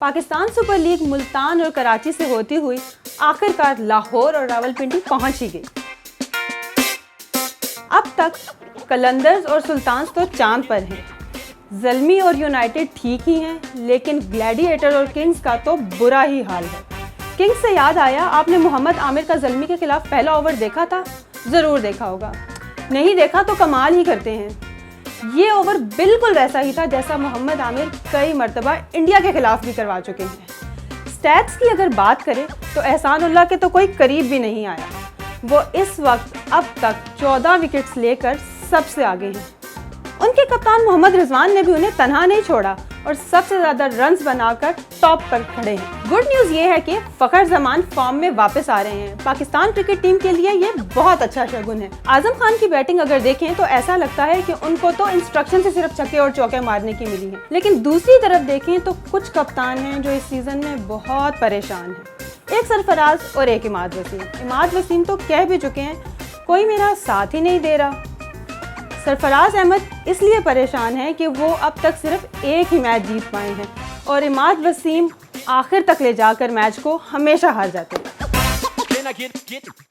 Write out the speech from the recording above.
Pakistan super league Multan और कराची से होती हुई आखिरकार लाहौर और रावलपिंडी पहुंच ही गई। अब तक कलंदर्स और सुल्तान्स तो चांद पर हैं, ज़ल्मी और यूनाइटेड ठीक ही हैं, लेकिन ग्लैडिएटर और किंग्स का तो बुरा ही हाल है। किंग्स से याद आया, आपने मोहम्मद आमिर का ज़ल्मी के खिलाफ पहला ओवर देखा था? ज़रूर देखा होगा, नहीं देखा तो कमाल ही करते हैं। ये ओवर बिल्कुल वैसा ही था जैसा मोहम्मद आमिर कई मरतबा इंडिया के खिलाफ भी करवा चुके हैं। स्टैट्स की अगर बात करें तो एहसानुल्लाह के तो कोई करीब भी नहीं आया। वो इस वक्त अब तक 14 विकेट्स लेकर सबसे आगे हैं। उनके कप्तान मोहम्मद रिजवान ने भी उन्हें तन्हा नहीं छोड़ा और सबसे ज़्यादा रन्स बनाकर टॉप पर खड़े हैं। गुड न्यूज़ ये है कि फ़खर जमान फॉर्म में वापस आ रहे हैं। पाकिस्तान क्रिकेट टीम के लिए ये बहुत अच्छा शगुन है। आजम खान की बैटिंग अगर देखें तो ऐसा लगता है कि उनको तो इंस्ट्रक्शन से सिर्फ छक्के और चौके मारने की मिली है, लेकिन दूसरी तरफ देखें तो कुछ कप्तान हैं जो इस सीज़न में बहुत परेशान हैं। एक सरफराज और एक इमाद वसीम। इमाद वसीम तो कह भी चुके हैं, कोई मेरा साथ ही नहीं दे रहा। सरफराज अहमद इसलिए परेशान है कि वो अब तक सिर्फ एक ही मैच जीत पाए हैं और इमाद वसीम आखिर तक ले जाकर मैच को हमेशा हार जाते हैं।